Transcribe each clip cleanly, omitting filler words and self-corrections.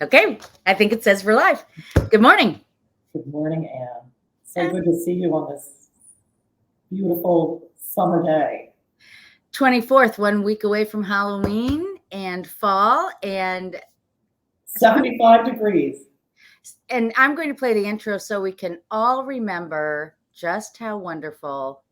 Okay, I think it says we're live. Good morning. Good morning, Anne. So good to see you on this beautiful summer day. 24th, 1 week away from Halloween and fall, and 75 degrees. And I'm going to play the intro so we can all remember just how wonderful.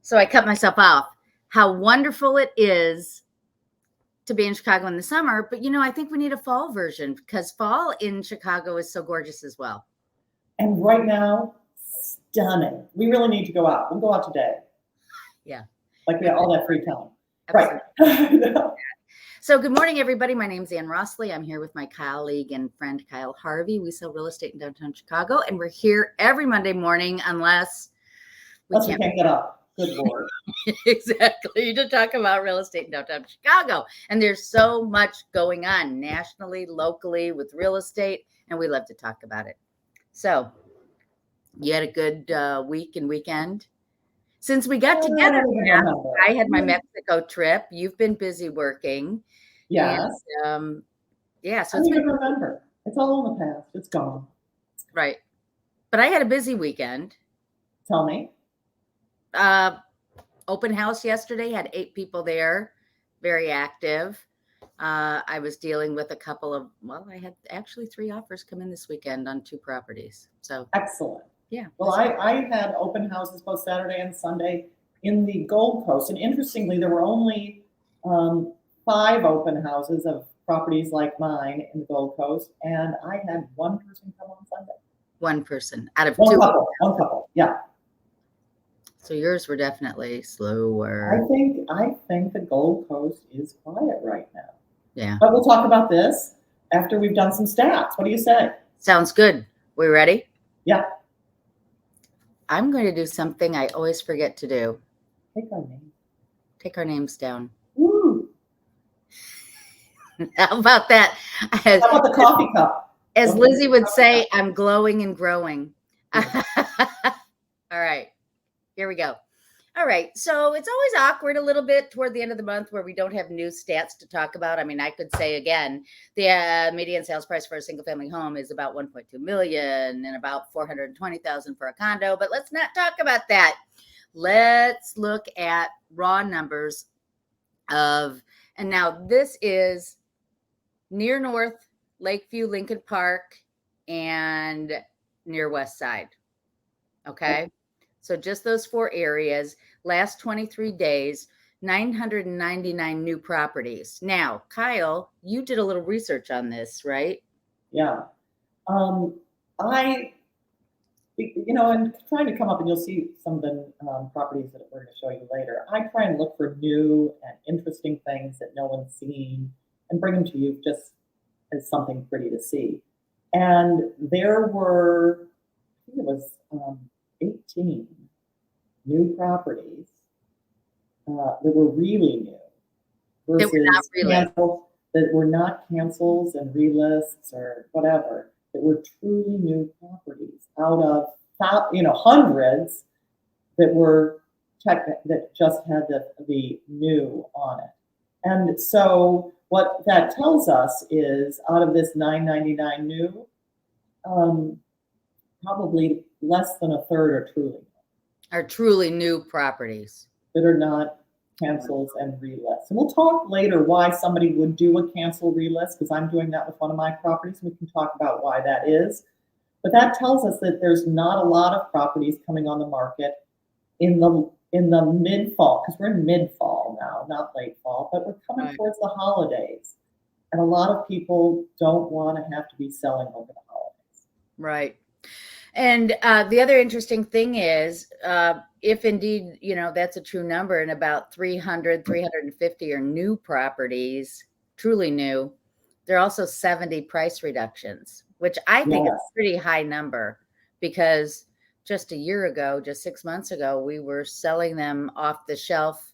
So I cut myself off. How wonderful it is to be in Chicago in the summer. But, I think we need a fall version because fall in Chicago is so gorgeous as well. And right now, stunning. We really need to go out. We'll go out today. Yeah. Like we have all that free time. Absolutely. Right. So good morning, everybody. My name's Ann Rossley. I'm here with my colleague and friend, Kyle Harvey. We sell real estate in downtown Chicago, and we're here every Monday morning unless we can't get up. Good Lord. Exactly. To talk about real estate in downtown Chicago. And there's so much going on nationally, locally with real estate, and we love to talk about it. So you had a good week and weekend? Since we got together, I had my Mexico trip. You've been busy working. Yes. And, yeah. So I don't even remember. It's all in the past. It's gone. Right. But I had a busy weekend. Tell me. Open house yesterday, had 8 people there, very active. I was dealing with a couple of, I had actually 3 offers come in this weekend on 2 properties. So excellent. Yeah. Well, I had open houses both Saturday and Sunday in the Gold Coast. And interestingly, there were only 5 open houses of properties like mine in the Gold Coast. And I had 1 person come on Sunday. 1 person out of 2. One couple. Yeah. So yours were definitely slower. I think the Gold Coast is quiet right now. Yeah. But we'll talk about this after we've done some stats. What do you say? Sounds good. We ready? Yeah. I'm going to do something I always forget to do. Take our names down. Woo. How about that? How about the coffee cup? As Lizzie would say, I'm glowing and growing. All right. Here we go. All right. So it's always awkward a little bit toward the end of the month where we don't have new stats to talk about. I mean, I could say again, the median sales price for a single family home is about 1.2 million and about 420,000 for a condo. But let's not talk about that. Let's look at raw numbers and now this is near North, Lakeview, Lincoln Park, and near West Side. Okay. So just those 4 areas, last 23 days, 999 new properties. Now, Kyle, you did a little research on this, right? Yeah. I'm trying to come up, and you'll see some of the properties that we're going to show you later. I try and look for new and interesting things that no one's seen and bring them to you just as something pretty to see. And there were, I think it was 18 new properties that were really new versus that were not cancels and relists or whatever, that were truly new properties out of hundreds that were that just had the new on it. And so what that tells us is out of this 999 new, probably less than a third are truly new properties that are not cancels and relists. And we'll talk later why somebody would do a cancel relist, because I'm doing that with one of my properties. We can talk about why that is. But that tells us that there's not a lot of properties coming on the market in the mid-fall, because we're in mid-fall now, not late fall, but we're coming towards the holidays. And a lot of people don't want to have to be selling over the holidays. Right. And the other interesting thing is, if indeed, that's a true number, and about 300, 350 are new properties, truly new, there are also 70 price reductions, which I think is a pretty high number, because just a year ago, just 6 months ago, we were selling them off the shelf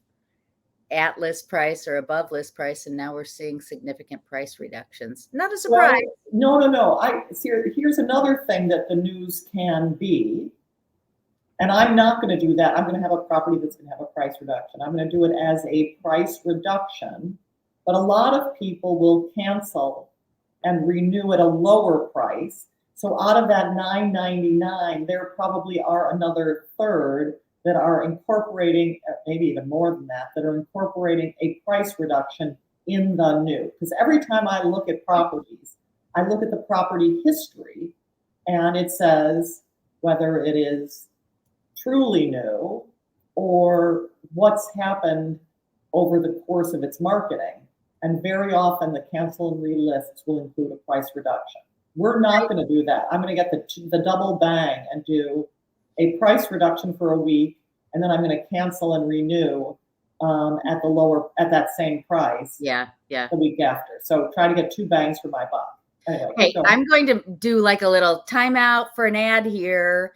at list price or above list price, and now we're seeing significant price reductions. Not a surprise. Well, no. Here's another thing that the news can be, and I'm not going to do that. I'm going to have a property that's going to have a price reduction. I'm going to do it as a price reduction, but a lot of people will cancel and renew at a lower price. So out of that $9.99, there probably are another third that are incorporating, maybe even more than that, that are incorporating a price reduction in the new. Because every time I look at properties, I look at the property history, and it says whether it is truly new or what's happened over the course of its marketing. And very often the cancel and relists will include a price reduction. We're not going to do that. I'm going to get the double bang and do a price reduction for a week, and then I'm going to cancel and renew at that same price. Yeah. The week after. So try to get 2 bangs for my buck. Anyway, hey, I'm going to do like a little timeout for an ad here.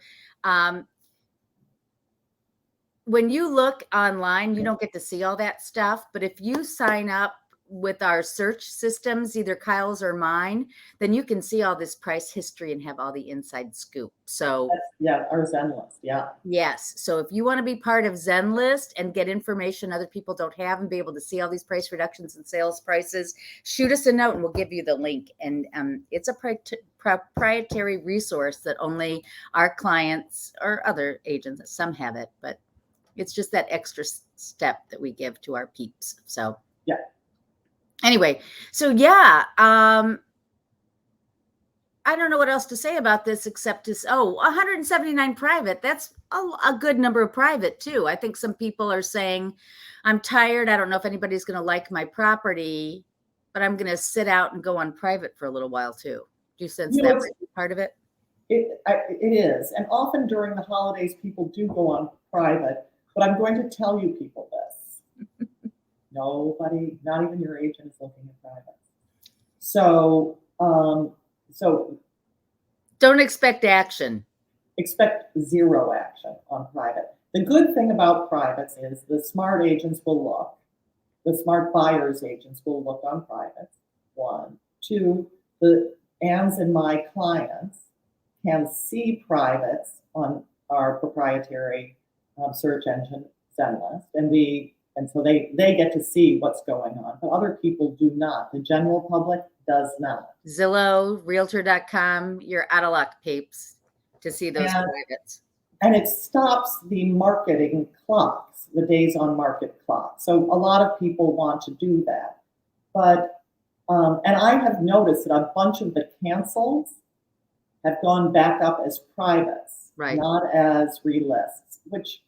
When you look online, you don't get to see all that stuff, but if you sign up with our search systems, either Kyle's or mine, then you can see all this price history and have all the inside scoop. So our Zen list. Yeah. Yes. So if you want to be part of Zen List and get information other people don't have and be able to see all these price reductions and sales prices, shoot us a note and we'll give you the link. And it's a proprietary resource that only our clients or other agents, some have it, but it's just that extra step that we give to our peeps. So yeah. Anyway, so yeah, I don't know what else to say about this except 179 private. That's a good number of private too. I think some people are saying, I'm tired. I don't know if anybody's going to like my property, but I'm going to sit out and go on private for a little while too. Do you sense that might be part of it? It is. And often during the holidays, people do go on private, but I'm going to tell you people this. Nobody, not even your agent, is looking at private. So don't expect action. Expect zero action on private. The good thing about privates is the smart agents will look. The smart buyers agents will look on privates. 1, 2, the Ann's and my clients can see privates on our proprietary search engine ZenList, and so they get to see what's going on, but other people do not. The general public does not. Zillow, Realtor.com, you're out of luck, peeps, to see those privates. And it stops the marketing clocks, the days on market clock. So a lot of people want to do that. But, and I have noticed that a bunch of the cancels have gone back up as privates, right, not as relists, which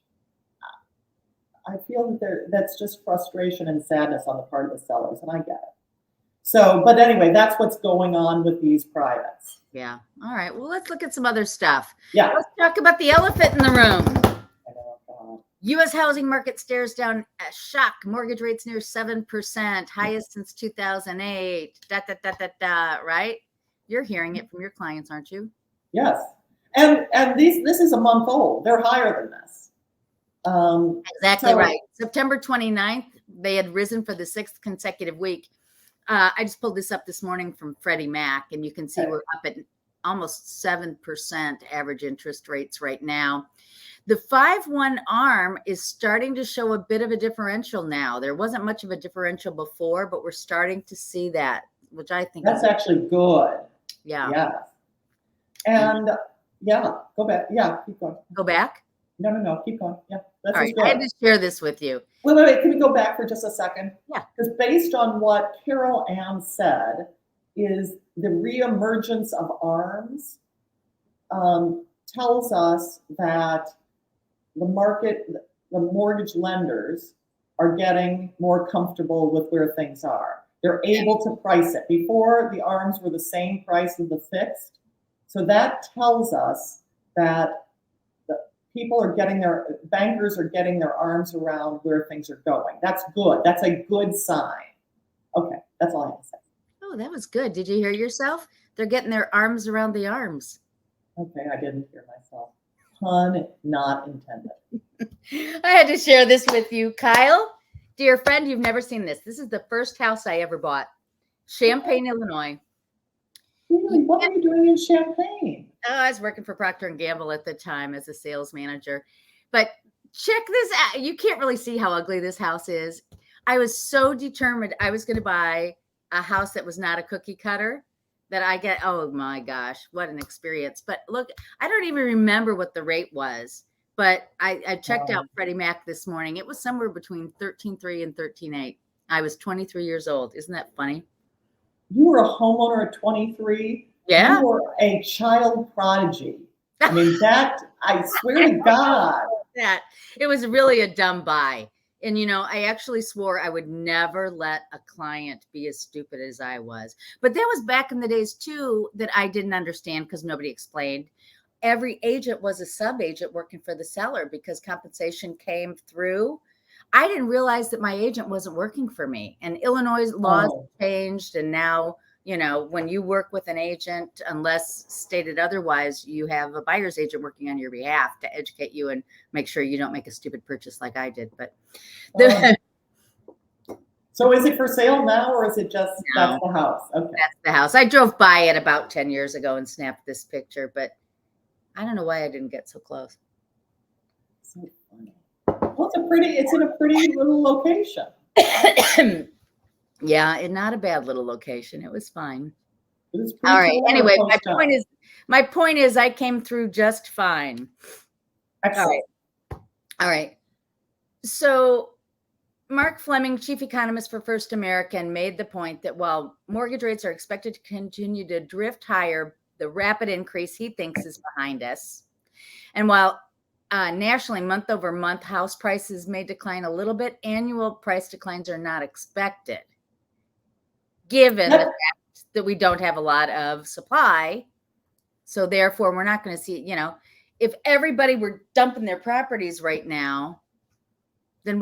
I feel that that's just frustration and sadness on the part of the sellers, and I get it. So, but anyway, that's what's going on with these privates. Yeah. All right. Well, let's look at some other stuff. Yeah. Let's talk about the elephant in the room. God. U.S. housing market stares down a shock. Mortgage rates near 7%, highest since 2008. Right? You're hearing it from your clients, aren't you? Yes. And this is a month old. They're higher than this. Exactly right. September 29th, they had risen for the 6th consecutive week. I just pulled this up this morning from Freddie Mac, and you can see we're up at almost 7% average interest rates right now. The 5/1 ARM is starting to show a bit of a differential now. There wasn't much of a differential before, but we're starting to see that, which I think that's actually good. Yeah. Yeah. And go back. Yeah, keep going. Go back? No, keep going. Yeah, that's all right. good. I had to share this with you. Wait. Can we go back for just a second? Yeah. Because based on what Carol Ann said, is the reemergence of ARMs tells us that the mortgage lenders are getting more comfortable with where things are. They're able to price it. Before, the ARMs were the same price as the fixed. So that tells us that bankers are getting their arms around where things are going. That's good. That's a good sign. Okay, that's all I have to say. Oh, that was good. Did you hear yourself? They're getting their arms around the arms. Okay, I didn't hear myself. Pun not intended. I had to share this with you, Kyle. Dear friend, you've never seen this. This is the first house I ever bought. Champaign, Illinois. Really? What were you doing in Champaign? Oh, I was working for Procter & Gamble at the time as a sales manager. But check this out. You can't really see how ugly this house is. I was so determined I was going to buy a house that was not a cookie cutter that I get. Oh my gosh, what an experience. But look, I don't even remember what the rate was. But I checked out Freddie Mac this morning. It was somewhere between 13.3 and 13.8. I was 23 years old. Isn't that funny? You were a homeowner at 23. Yeah. You were a child prodigy. I mean, that, I swear to God. That it was really a dumb buy. And, I actually swore I would never let a client be as stupid as I was. But that was back in the days, too, that I didn't understand because nobody explained. Every agent was a sub-agent working for the seller because compensation came through. I didn't realize that my agent wasn't working for me. And Illinois laws changed. And now, when you work with an agent, unless stated otherwise, you have a buyer's agent working on your behalf to educate you and make sure you don't make a stupid purchase like I did. But so is it for sale now, or is it just that's the house? Okay. That's the house. I drove by it about 10 years ago and snapped this picture, but I don't know why I didn't get so close. So funny. Well, it's in a pretty little location. Yeah, and not a bad little location. It was fine. It was all right. Anyway, my point is I came through just fine. Excellent. All right. So Mark Fleming, chief economist for First American, made the point that while mortgage rates are expected to continue to drift higher, the rapid increase he thinks is behind us. And while nationally, month over month, house prices may decline a little bit, annual price declines are not expected, given the fact that we don't have a lot of supply. So therefore, we're not going to see, if everybody were dumping their properties right now, then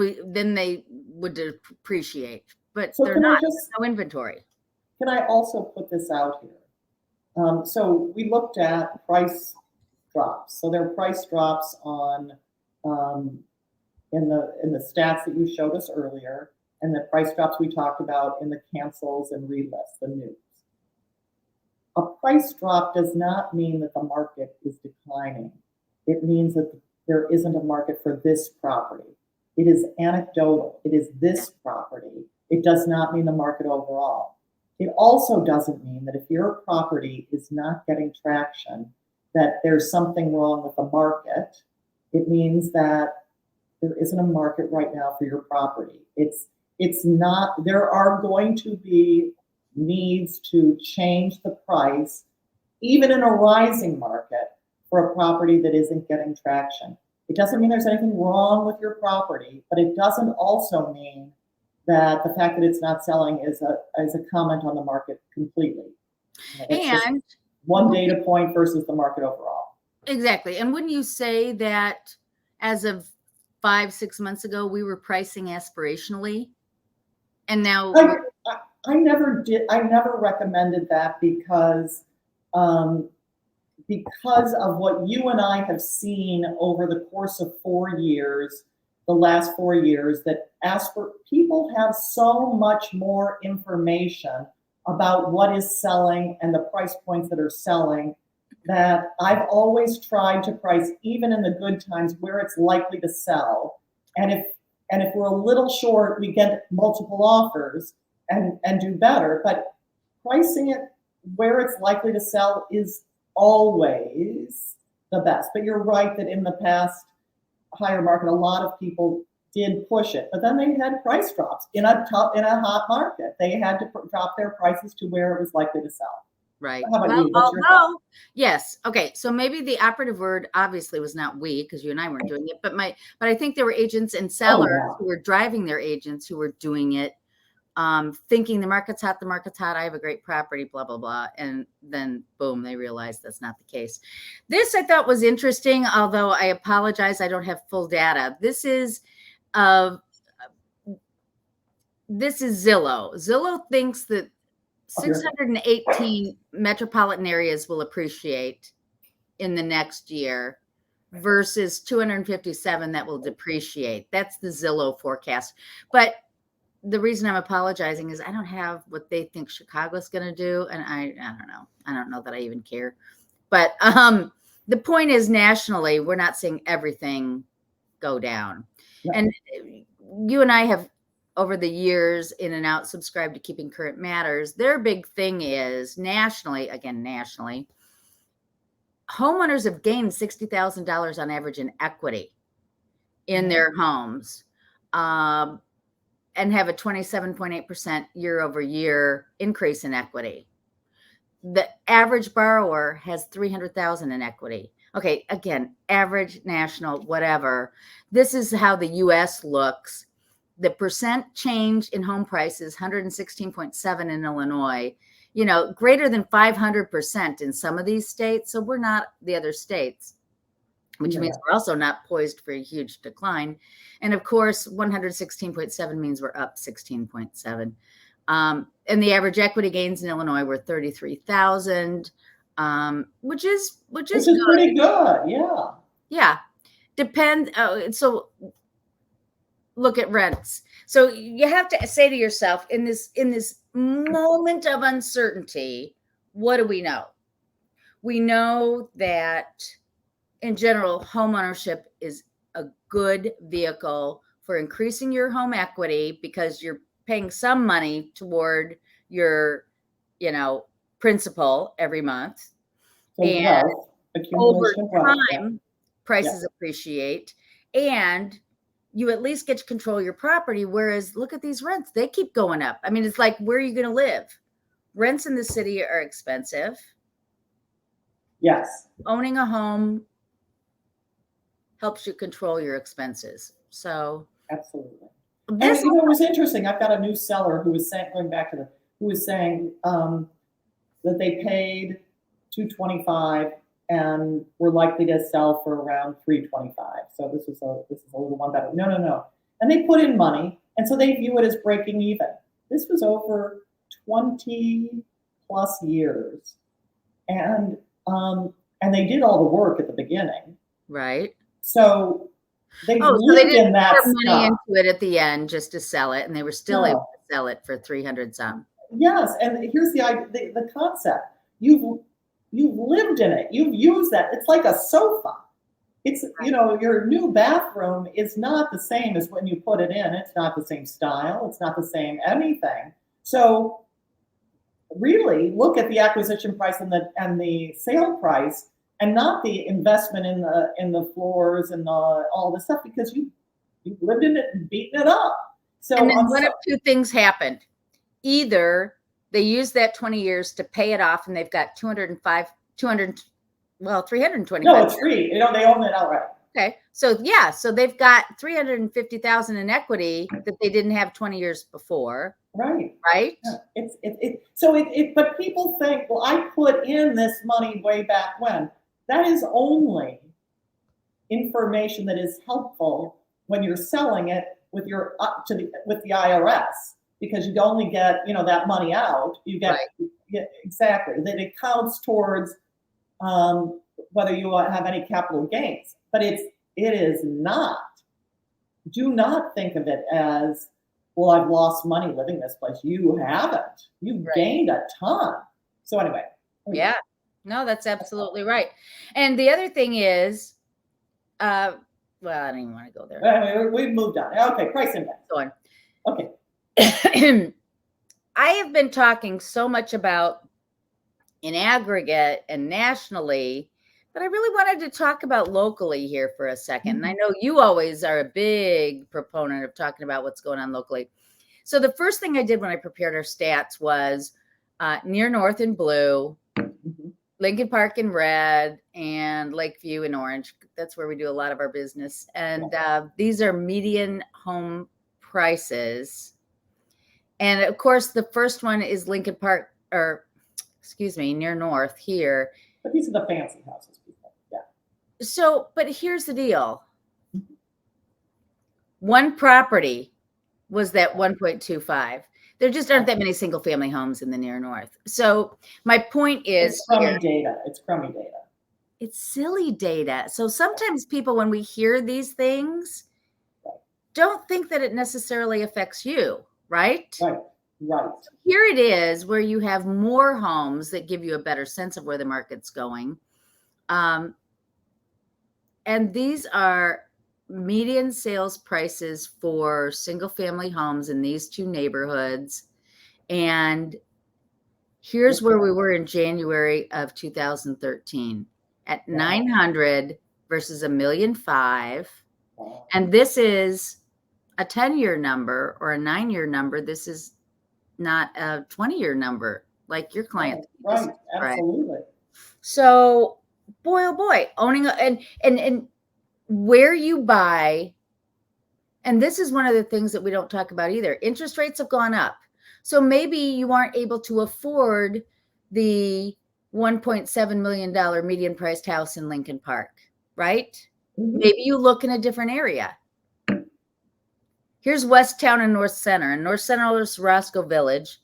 they would depreciate. But they're not. There's no inventory. Can I also put this out here? So we looked at price drops. So there are price drops on in the stats that you showed us earlier, and the price drops we talked about in the cancels and relists, the news. A price drop does not mean that the market is declining. It means that there isn't a market for this property. It is anecdotal. It is this property. It does not mean the market overall. It also doesn't mean that if your property is not getting traction, that there's something wrong with the market. It means that there isn't a market right now for your property. It's not, there are going to be needs to change the price, even in a rising market, for a property that isn't getting traction. It doesn't mean there's anything wrong with your property, but it doesn't also mean that the fact that it's not selling is a comment on the market completely. And one data point versus the market overall. Exactly. And wouldn't you say that as of 5-6 months ago, we were pricing aspirationally? And now I never recommended that because of what you and I have seen over the course of 4 years, the last 4 years, that people have so much more information about what is selling and the price points that are selling, that I've always tried to price, even in the good times, where it's likely to sell. And if we're a little short, we get multiple offers and do better. But pricing it where it's likely to sell is always the best. But you're right that in the past higher market, a lot of people did push it, but then they had price drops in a hot market. They had to drop their prices to where it was likely to sell. Right. How about you? What's your thought? Yes. Okay. So maybe the operative word obviously was not we, because you and I weren't doing it, but I think there were agents and sellers who were driving their agents who were doing it, thinking the market's hot, I have a great property, blah, blah, blah. And then boom, they realized that's not the case. This I thought was interesting, although I apologize, I don't have full data. This is Zillow. Zillow thinks that 618 metropolitan areas will appreciate in the next year versus 257 that will depreciate. That's the Zillow forecast. But the reason I'm apologizing is I don't have what they think Chicago's going to do, and I don't know. I don't know that I even care. But the point is, nationally, we're not seeing everything go down. Yeah. And you and I have, over the years, in and out, subscribed to Keeping Current Matters. Their big thing is nationally, homeowners have gained $60,000 on average in equity in their homes, and have a 27.8% year over year increase in equity. The average borrower has 300,000 in equity. Okay, again, average, national, whatever. This is how the U.S. looks. The percent change in home prices, 116.7 in Illinois, greater than 500% in some of these states. So we're not the other states, which means we're also not poised for a huge decline. And of course, 116.7 means we're up 16.7. And the average equity gains in Illinois were 33,000, which is pretty good. Yeah. Yeah. So look at rents. So you have to say to yourself, in this moment of uncertainty, what do we know? We know that in general, homeownership is a good vehicle for increasing your home equity because you're paying some money toward your, principal every month. So and over time, wealth. prices appreciate, and you at least get to control your property. Whereas look at these rents, they keep going up. I mean, it's like, where are you going to live? Rents in the city are expensive. Yes. Owning a home helps you control your expenses. So absolutely. And it was interesting. I've got a new seller who was saying, that they paid $225 and were likely to sell for around $325. So this is a little one better. No. And they put in money, and so they view it as breaking even. This was over 20 plus years, and they did all the work at the beginning, right? So they so they didn't in that put money into it at the end just to sell it, and they were still able to sell it for 300 some. Yes, and here's the concept. You've lived in it. You've used that. It's like a sofa. It's your new bathroom is not the same as when you put it in. It's not the same style. It's not the same anything. So really look at the acquisition price and the sale price, and not the investment in the floors and all this stuff, because you've lived in it and beaten it up. So and then one of two things happened. Either they use that 20 years to pay it off, and they've got 325. No, it's free. They own it outright. Okay. So they've got 350,000 in equity that they didn't have 20 years before. Right. Right. Yeah. But people think, well, I put in this money way back when. That is only information that is helpful when you're selling it with with the IRS, because you only get that money out. You get exactly that it counts towards whether you have any capital gains, but it is not. Do not think of it as, well, I've lost money living this place. You haven't. You've gained a ton. So anyway. Yeah. No, that's absolutely right. And the other thing is, I don't even want to go there. Anyway, we've moved on. Okay, price index. Go on. Okay. I have been talking so much about in aggregate and nationally, but I really wanted to talk about locally here for a second. And I know you always are a big proponent of talking about what's going on locally. So the first thing I did when I prepared our stats was near North in blue, Lincoln Park in red, and Lakeview in orange. That's where we do a lot of our business. And these are median home prices. And of course, the first one is Lincoln Park, near North here. But these are the fancy houses, people. Yeah. So, but here's the deal. One property was that 1.25. There just aren't that many single family homes in the near North. So my point is, it's crummy data. It's silly data. So sometimes people, when we hear these things, don't think that it necessarily affects you, right? Right, right. Here it is where you have more homes that give you a better sense of where the market's going. And these are median sales prices for single family homes in these two neighborhoods. And here's where we were in January of 2013 at 900 versus $1.5 million. And this is a 10-year number or a 9-year number. This is not a 20-year number like your client. Right, absolutely. So, boy, oh boy, owning and where you buy, and this is one of the things that we don't talk about either. Interest rates have gone up. So maybe you aren't able to afford the $1.7 million median priced house in Lincoln Park, right? Mm-hmm. Maybe you look in a different area. Here's West Town and North Center. And North Center is Roscoe Village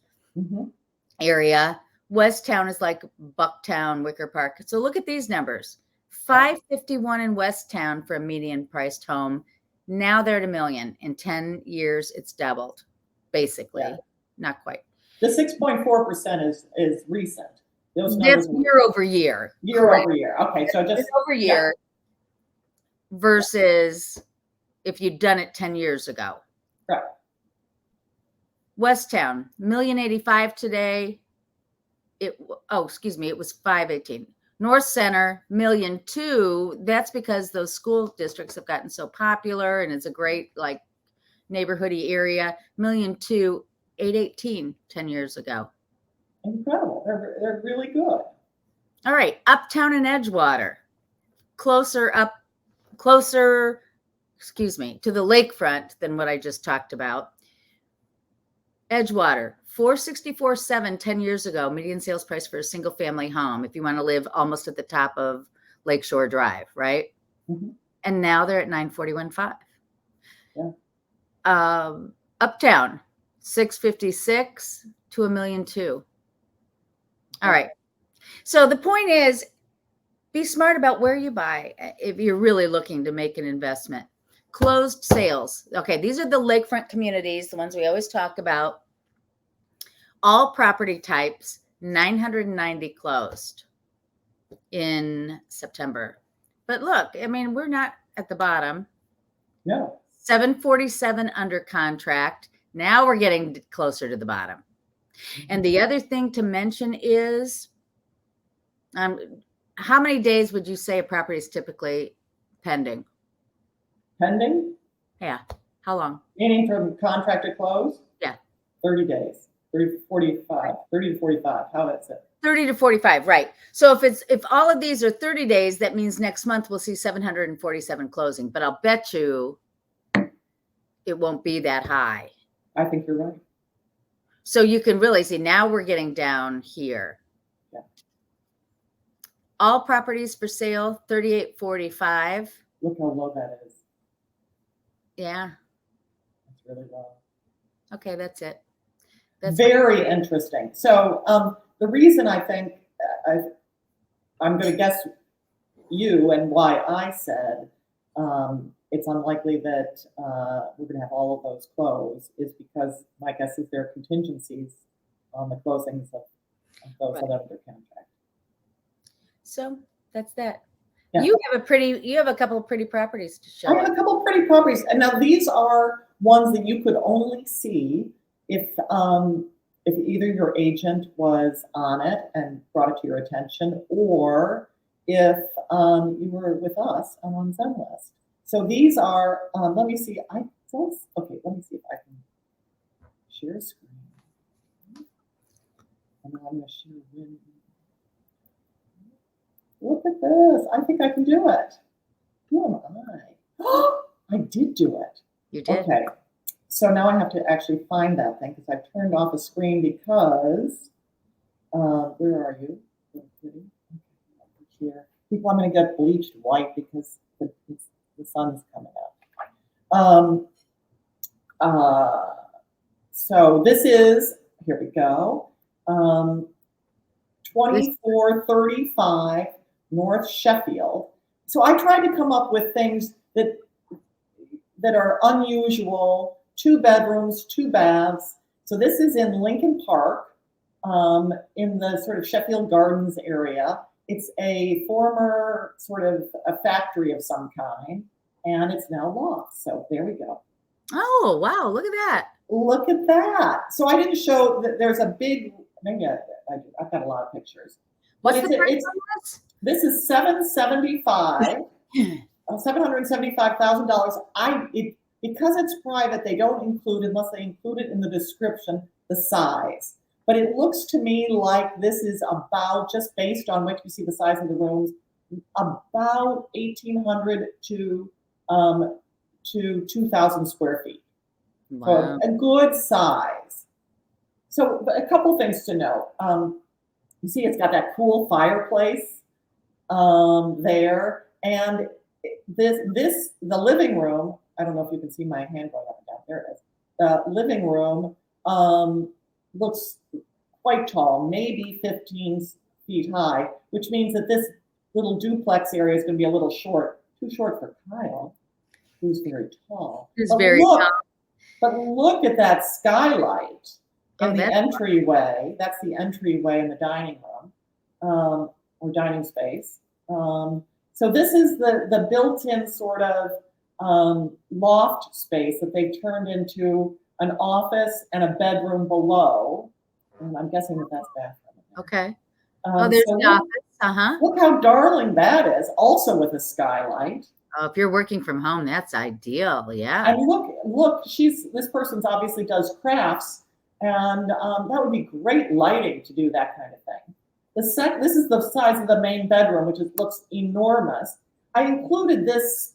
area. West Town is like Bucktown, Wicker Park. So look at these numbers. 551 in West Town for a median priced home. Now they're at $1 million. In 10 years, it's doubled, basically. Yeah. Not quite. The 6.4% is recent. Those numbers that's year over year. Year over year. Okay, so just over year versus if you'd done it 10 years ago. Right. West Town, $1,085,000 today. It was 518. North Center, $1,200,000. That's because those school districts have gotten so popular and it's a great like neighborhoody area. $1,200,000, 818 10 years ago. Incredible. They're really good. All right, Uptown and Edgewater, closer to the lakefront than what I just talked about. Edgewater, $464,700 10 years ago, median sales price for a single family home if you want to live almost at the top of Lakeshore Drive, right? Mm-hmm. And now they're at $941,500. Yeah. Uptown, $656,000 to $1,200,000. All right. So the point is, be smart about where you buy if you're really looking to make an investment. Closed sales. Okay, these are the lakefront communities, the ones we always talk about. All property types, 990 closed in September. But look, I mean, we're not at the bottom. No. 747 under contract. Now we're getting closer to the bottom. And the other thing to mention is, how many days would you say a property is typically pending? Pending? Yeah. How long? Meaning from contract to close? Yeah. 30 days. 30 to 45. How that's it? 30 to 45, right. So if all of these are 30 days, that means next month we'll see 747 closing. But I'll bet you it won't be that high. I think you're right. So you can really see now we're getting down here. Yeah. All properties for sale, 3845. Look how low that is. Yeah. That's really low. Okay, that's it. That's very interesting. So the reason I think I'm going to guess you and why I said it's unlikely that we're going to have all of those close is because my guess is there are contingencies on the closings of those that are under contract. So that's that. Yeah. You have a couple of pretty properties to show. I have a couple of pretty properties, and now these are ones that you could only see if either your agent was on it and brought it to your attention, or if you were with us on Zenlist. So these are. Let me see. Let me see if I can share screen. And I'm going to share. Look at this. I think I can do it. Who am I? I did do it. You did? Okay. So now I have to actually find that thing because I turned off the screen because, where are you? Okay, here. People, I'm going to get bleached white because the sun's coming up. So this is, here we go, 2435 North Sheffield. So I tried to come up with things that are unusual, 2 bedrooms, 2 baths. So this is in Lincoln Park, in the sort of Sheffield Gardens area. It's a former sort of a factory of some kind, and it's now loft. So there we go. Oh, wow. Look at that. Look at that. So I didn't show that there's a big, maybe I've got a lot of pictures. What's the price on this? This is $775,000. Because it's private, they don't include, unless they include it in the description, the size. But it looks to me like this is about, just based on what you see the size of the rooms, about 1,800 to 2,000 square feet. Wow. So a good size. So a couple things to note. You see it's got that cool fireplace there. And the living room, I don't know if you can see my hand going up and down. There it is. The living room looks quite tall, maybe 15 feet high, which means that this little duplex area is going to be a little short, too short for Kyle, who's very tall. Who's very tall. But look at that skylight in the entryway. Fun. That's the entryway in the dining room or dining space. So this is the built-in sort of loft space that they've turned into an office and a bedroom below. And I'm guessing that that's bathroom. Okay. There's the office. Look how darling that is, also with a skylight. Oh, if you're working from home, that's ideal. Yeah. And look, this person's obviously does crafts, and that would be great lighting to do that kind of thing. This is the size of the main bedroom, which looks enormous. I included this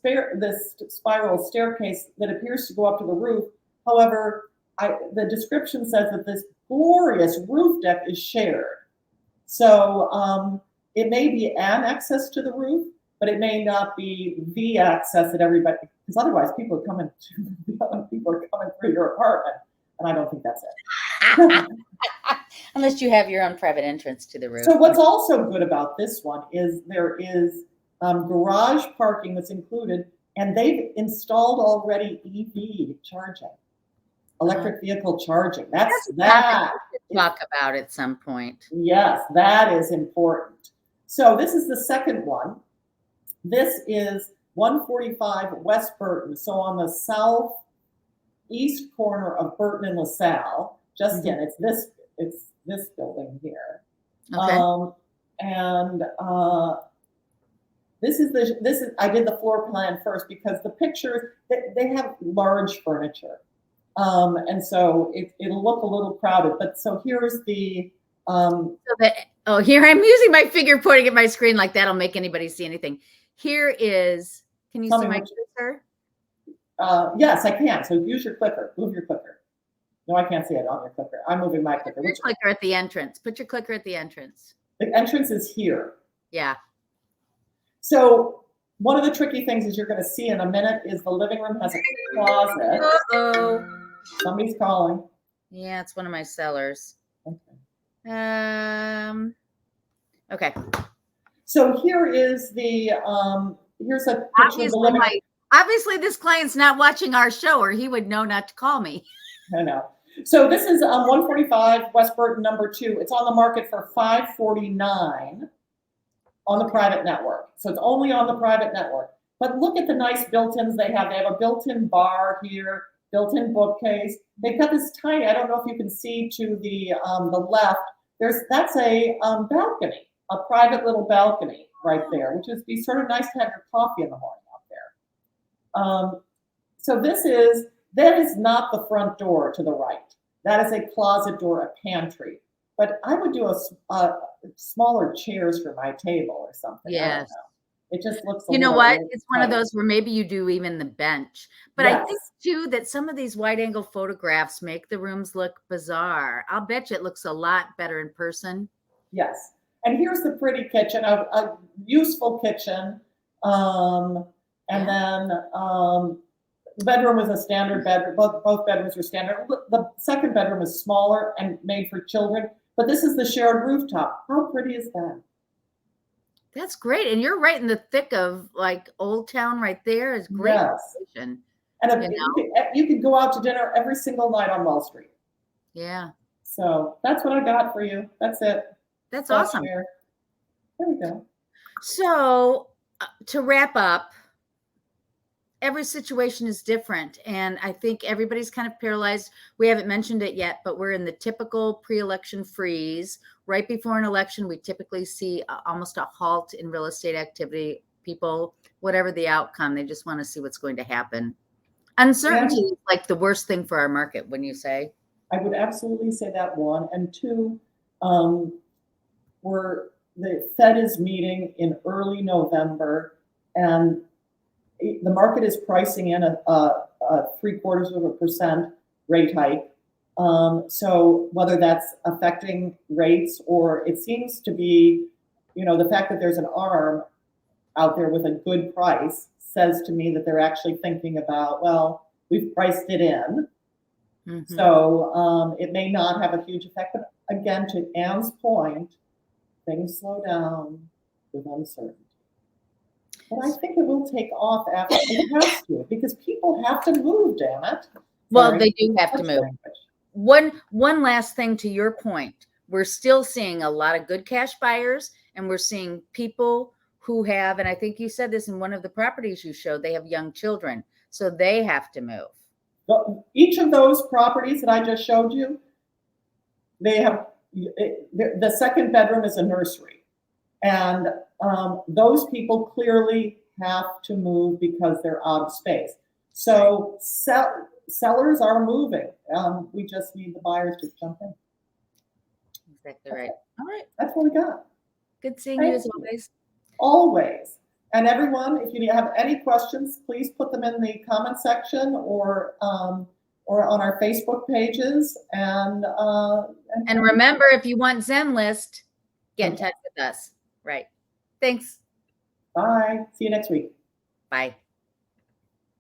spiral staircase that appears to go up to the roof. However, the description says that this glorious roof deck is shared. So it may be an access to the roof, but it may not be the access that everybody, because otherwise people are coming through your apartment, and I don't think that's it. Unless you have your own private entrance to the roof. So what's also good about this one is there is garage parking that's included, and they've installed already EV charging, electric vehicle charging. That's that. Talk about at some point. Yes, that is important. So this is the second one. This is 145 West Burton. So on the southeast corner of Burton and LaSalle, just in, it's this building here. Okay. This is I did the floor plan first because the pictures, they have large furniture. And so it'll look a little crowded, but so here's the here I'm using my finger pointing at my screen like that'll make anybody see anything. Here is, can you see my cursor? Yes, I can. So use your clicker. Move your clicker. No, I can't see it on your clicker. I'm moving my clicker. Put your clicker at the entrance. Put your clicker at the entrance. The entrance is here. Yeah. So one of the tricky things is you're going to see in a minute is the living room has a closet. Uh-oh. Somebody's calling. Yeah, it's one of my sellers. Okay. Okay. So here is the here's a picture of the living room. Obviously, this client's not watching our show, or he would know not to call me. I know. So this is 145 West Burton number 2. It's on the market for $549 on the private network. So it's only on the private network. But look at the nice built-ins they have. They have a built-in bar here, built-in bookcase. They've got this tiny, I don't know if you can see to the left, that's a balcony, a private little balcony right there, which would be sort of nice to have your coffee in the morning out there. So that is not the front door to the right. That is a closet door, a pantry. But I would do a smaller chairs for my table or something. Yes. It just looks you know what? It's one of those where maybe you do even the bench. But yes. I think too that some of these wide angle photographs make the rooms look bizarre. I'll bet you it looks a lot better in person. Yes. And here's the pretty kitchen, a useful kitchen. And then the bedroom is a standard bedroom. Both bedrooms are standard. The second bedroom is smaller and made for children, but this is the shared rooftop. How pretty is that? That's great. And you're right in the thick of like Old Town right there. Is great Yes. location. And You you could go out to dinner every single night on Wall Street. Yeah. So that's what I got for you. That's it. That's awesome. There we go. So to wrap up, every situation is different. And I think everybody's kind of paralyzed. We haven't mentioned it yet, but we're in the typical pre-election freeze. Right before an election, we typically see almost a halt in real estate activity. People, whatever the outcome, they just want to see what's going to happen. Uncertainty is like the worst thing for our market, wouldn't you say? I would absolutely say that, one. And two, the Fed is meeting in early November, and the market is pricing in a 0.75% rate hike. So whether that's affecting rates, or it seems to be, the fact that there's an arm out there with a good price says to me that they're actually thinking about, well, we've priced it in. Mm-hmm. So it may not have a huge effect. But again, to Ann's point, things slow down with uncertainty. But I think it will take off after it has to, because people have to move, damn it. Well, they do have to move. One last thing to your point. We're still seeing a lot of good cash buyers, and we're seeing people who have, and I think you said this in one of the properties you showed, they have young children, so they have to move. Each of those properties that I just showed you, they have, the second bedroom is a nursery. And those people clearly have to move because they're out of space. So sellers are moving. We just need the buyers to jump in. Exactly right. All right. That's what we got. Good seeing you as always. Always. And everyone, if you have any questions, please put them in the comment section or on our Facebook pages. And remember, if you want Zen list, get in touch with us. Right. Thanks. Bye. See you next week. Bye.